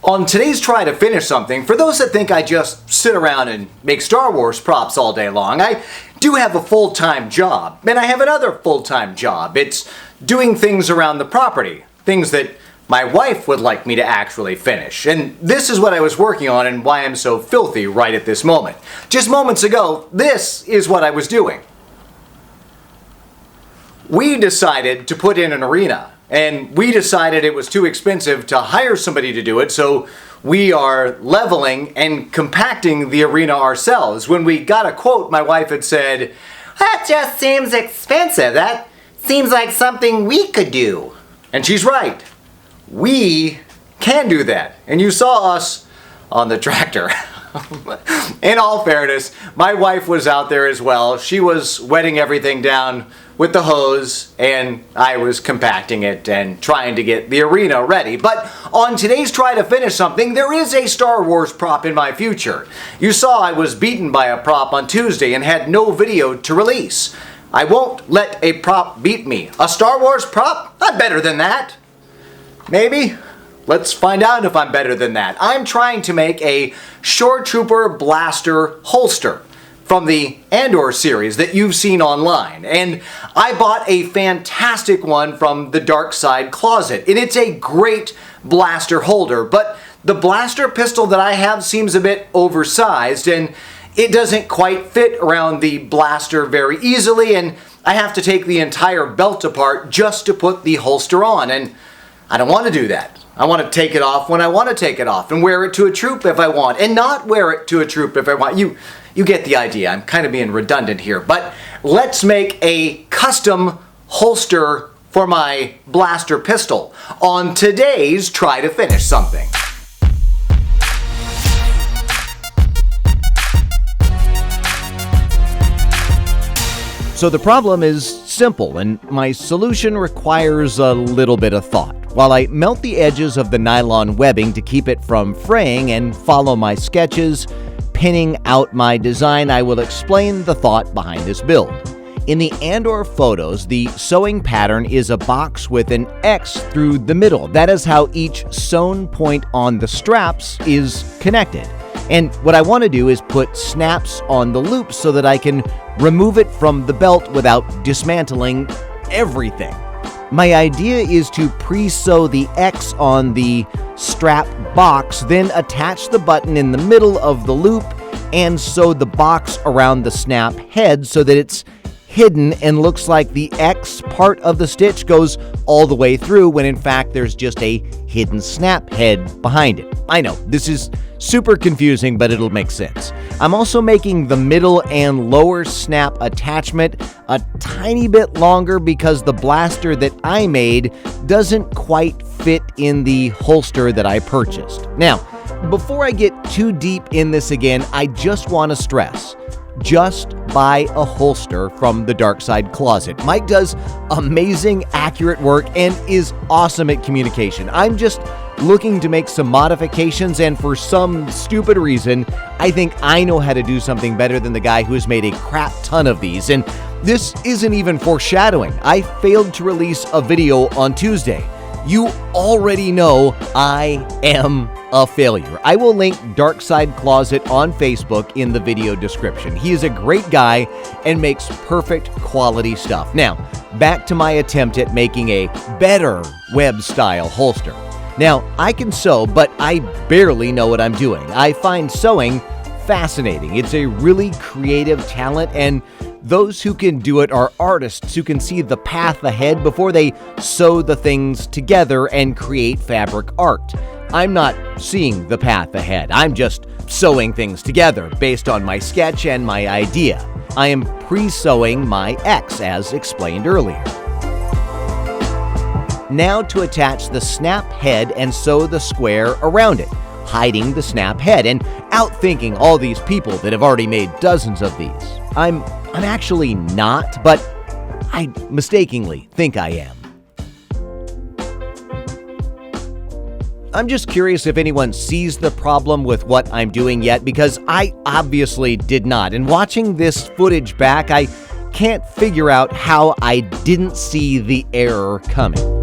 On today's Try to Finish Something, for those that think I just sit around and make Star Wars props all day long, I do have a full-time job, and I have another full-time job. It's doing things around the property, things that my wife would like me to actually finish. And this is what I was working on and why I'm so filthy right at this moment. Just moments ago, this is what I was doing. We decided to put in an arena. And we decided it was too expensive to hire somebody to do it, so we are leveling and compacting the arena ourselves. When we got a quote, my wife had said, "That just seems expensive. That seems like something we could do." And she's right. We can do that. And you saw us on the tractor. In all fairness, my wife was out there as well. She was wetting everything down with the hose, and I was compacting it and trying to get the arena ready. But on today's Try to Finish Something, there is a Star Wars prop in my future. You saw I was beaten by a prop on Tuesday and had no video to release. I won't let a prop beat me. A Star Wars prop? I'm better than that. Maybe. Let's find out if I'm better than that. I'm trying to make a Shoretrooper blaster holster from the Andor series that you've seen online. And I bought a fantastic one from the Darkside Closet. And it's a great blaster holder, but the blaster pistol that I have seems a bit oversized and it doesn't quite fit around the blaster very easily, and I have to take the entire belt apart just to put the holster on, and I don't want to do that. I want to take it off when I want to take it off and wear it to a troop if I want, and not wear it to a troop if I want. You get the idea. I'm kind of being redundant here, but let's make a custom holster for my blaster pistol on today's Try to Finish Something. So the problem is simple, and my solution requires a little bit of thought. While I melt the edges of the nylon webbing to keep it from fraying and follow my sketches, pinning out my design, I will explain the thought behind this build. In the Andor photos, the sewing pattern is a box with an X through the middle. That is how each sewn point on the straps is connected. And what I want to do is put snaps on the loops so that I can remove it from the belt without dismantling everything. My idea is to pre-sew the X on the strap box, then attach the button in the middle of the loop and sew the box around the snap head so that it's hidden and looks like the X part of the stitch goes all the way through when in fact there's just a hidden snap head behind it. I know, this is super confusing, but it'll make sense. I'm also making the middle and lower snap attachment a tiny bit longer because the blaster that I made doesn't quite fit in the holster that I purchased. Now, before I get too deep in this again, I just want to stress, just buy a holster from the Darkside Closet. Mike does amazing, accurate work and is awesome at communication. I'm just looking to make some modifications, and for some stupid reason, I think I know how to do something better than the guy who has made a crap ton of these. And this isn't even foreshadowing. I failed to release a video on Tuesday. You already know I am a failure. I will link Darkside Closet on Facebook in the video description. He is a great guy and makes perfect quality stuff. Now, back to my attempt at making a better web-style holster. Now, I can sew, but I barely know what I'm doing. I find sewing fascinating. It's a really creative talent, and those who can do it are artists who can see the path ahead before they sew the things together and create fabric art. I'm not seeing the path ahead. I'm just sewing things together based on my sketch and my idea. I am pre-sewing my X as explained earlier. Now to attach the snap head and sew the square around it, hiding the snap head and outthinking all these people that have already made dozens of these. I'm actually not, but I mistakenly think I am. I'm just curious if anyone sees the problem with what I'm doing yet, because I obviously did not. And watching this footage back, I can't figure out how I didn't see the error coming.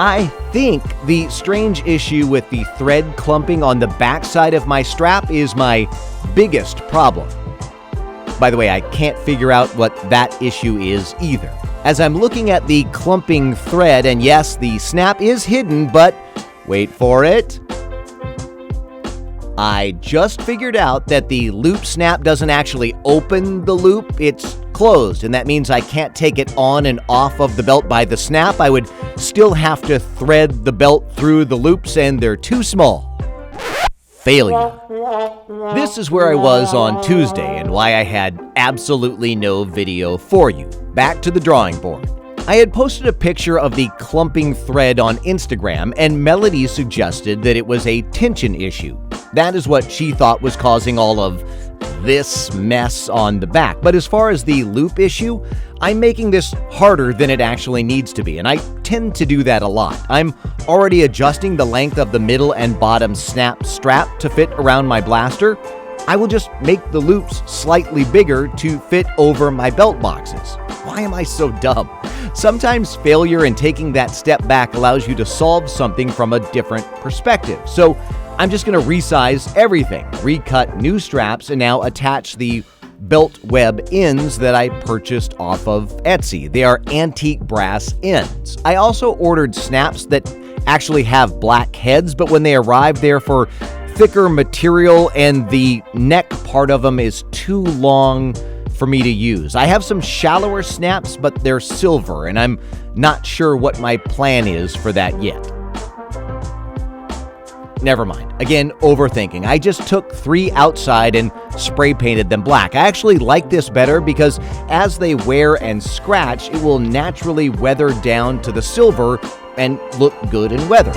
I think the strange issue with the thread clumping on the backside of my strap is my biggest problem. By the way, I can't figure out what that issue is either. As I'm looking at the clumping thread, and yes, the snap is hidden, but wait for it. I just figured out that the loop snap doesn't actually open the loop, it's closed, and that means I can't take it on and off of the belt by the snap. I would still have to thread the belt through the loops, and they're too small. Failure. This is where I was on Tuesday and why I had absolutely no video for you. Back to the drawing board. I had posted a picture of the clumping thread on Instagram, and Melody suggested that it was a tension issue. That is what she thought was causing all of this mess on the back. But as far as the loop issue, I'm making this harder than it actually needs to be, and I tend to do that a lot. I'm already adjusting the length of the middle and bottom snap strap to fit around my blaster. I will just make the loops slightly bigger to fit over my belt boxes. Why am I so dumb? Sometimes failure in taking that step back allows you to solve something from a different perspective. So I'm just going to resize everything, recut new straps, and now attach the belt web ends that I purchased off of Etsy. They are antique brass ends. I also ordered snaps that actually have black heads, but when they arrived, they're for thicker material and the neck part of them is too long for me to use. I have some shallower snaps, but they're silver, and I'm not sure what my plan is for that yet. Never mind. Again, overthinking. I just took 3 outside and spray painted them black. I actually like this better because as they wear and scratch, it will naturally weather down to the silver and look good and weathered.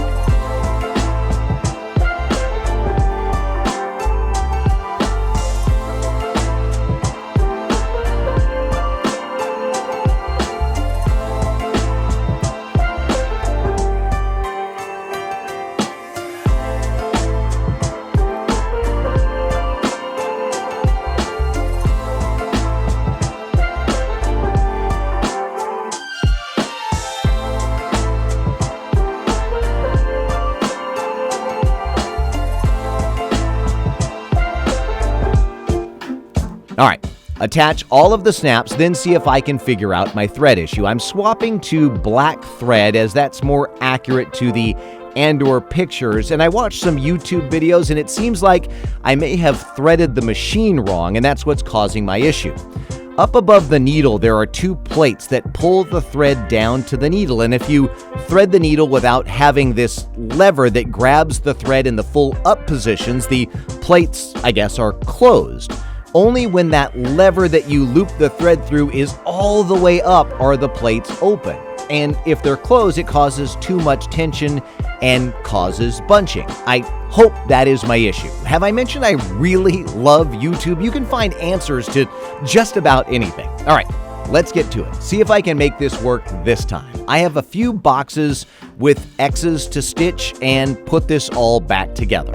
All right, attach all of the snaps, then see if I can figure out my thread issue. I'm swapping to black thread as that's more accurate to the Andor pictures, and I watched some YouTube videos and it seems like I may have threaded the machine wrong, and that's what's causing my issue. Up above the needle, there are 2 plates that pull the thread down to the needle, and if you thread the needle without having this lever that grabs the thread in the full up positions, the plates, I guess, are closed. Only when that lever that you loop the thread through is all the way up are the plates open. And if they're closed, it causes too much tension and causes bunching. I hope that is my issue. Have I mentioned I really love YouTube? You can find answers to just about anything. All right, let's get to it. See if I can make this work this time. I have a few boxes with X's to stitch and put this all back together.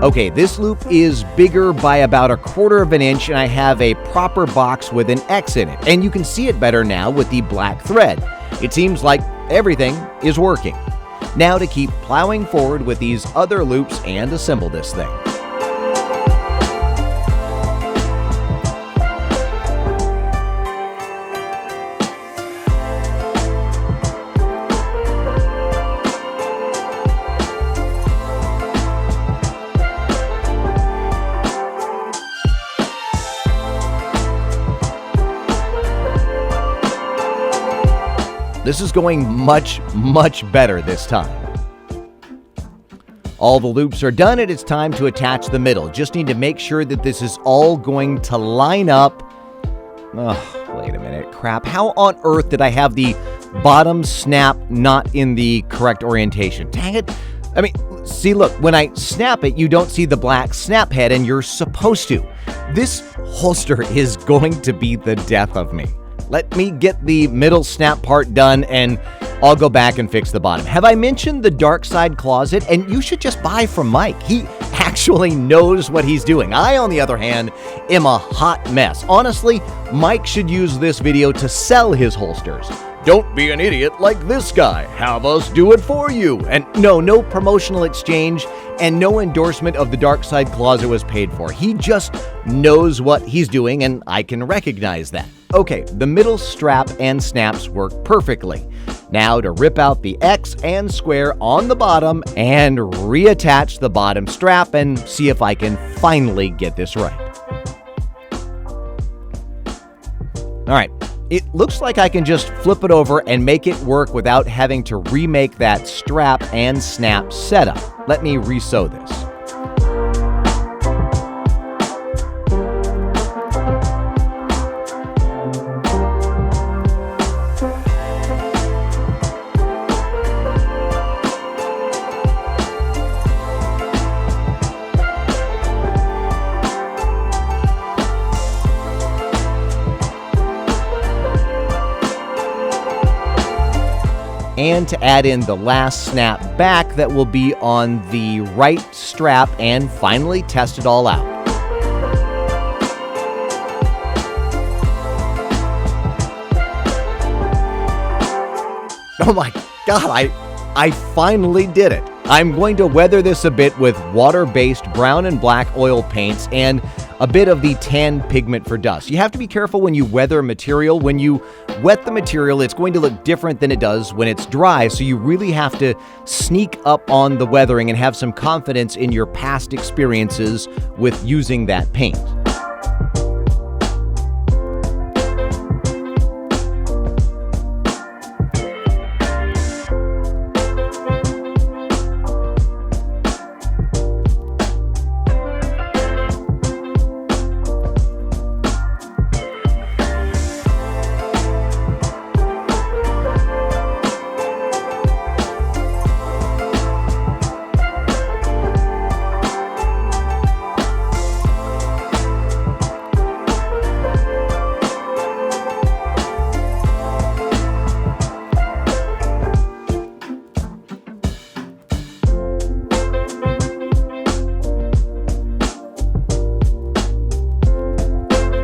Okay, this loop is bigger by about 1/4 of an inch, and I have a proper box with an X in it. And you can see it better now with the black thread. It seems like everything is working. Now to keep plowing forward with these other loops and assemble this thing. This is going much, much better this time. All the loops are done and it's time to attach the middle. Just need to make sure that this is all going to line up. Oh, wait a minute. Crap. How on earth did I have the bottom snap not in the correct orientation? Dang it. I mean, See, look, when I snap it, you don't see the black snap head, and you're supposed to. This holster is going to be the death of me. Let me get the middle snap part done, and I'll go back and fix the bottom. Have I mentioned the Darkside Closet? And you should just buy from Mike. He actually knows what he's doing. I, on the other hand, am a hot mess. Honestly, Mike should use this video to sell his holsters. Don't be an idiot like this guy. Have us do it for you. And no promotional exchange and no endorsement of the Darkside Closet was paid for. He just knows what he's doing, and I can recognize that. Okay, the middle strap and snaps work perfectly. Now to rip out the X and square on the bottom and reattach the bottom strap and see if I can finally get this right. All right. It looks like I can just flip it over and make it work without having to remake that strap and snap setup. Let me re-sew this. And to add in the last snap back that will be on the right strap and finally test it all out. Oh my God, I finally did it. I'm going to weather this a bit with water-based brown and black oil paints and a bit of the tan pigment for dust. You have to be careful when you weather material. When you wet the material, it's going to look different than it does when it's dry, so you really have to sneak up on the weathering and have some confidence in your past experiences with using that paint.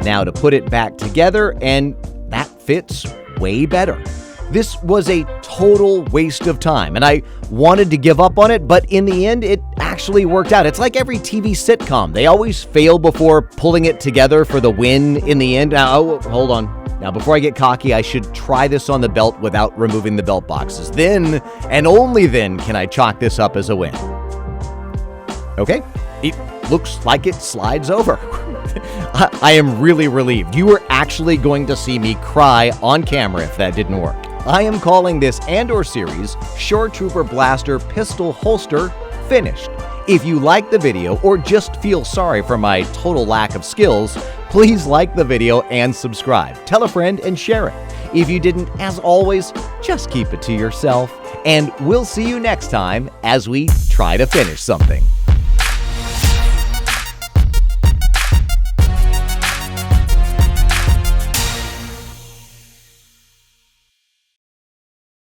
Now to put it back together, and that fits way better. This was a total waste of time, and I wanted to give up on it, but in the end, it actually worked out. It's like every TV sitcom. They always fail before pulling it together for the win in the end. Now, hold on. Now, before I get cocky, I should try this on the belt without removing the belt boxes. Then, and only then, can I chalk this up as a win. Okay, it looks like it slides over. I am really relieved. You were actually going to see me cry on camera if that didn't work. I am calling this Andor series Shoretrooper Blaster Pistol Holster finished. If you like the video or just feel sorry for my total lack of skills, please like the video and subscribe. Tell a friend and share it. If you didn't, as always, just keep it to yourself. And we'll see you next time as we try to finish something.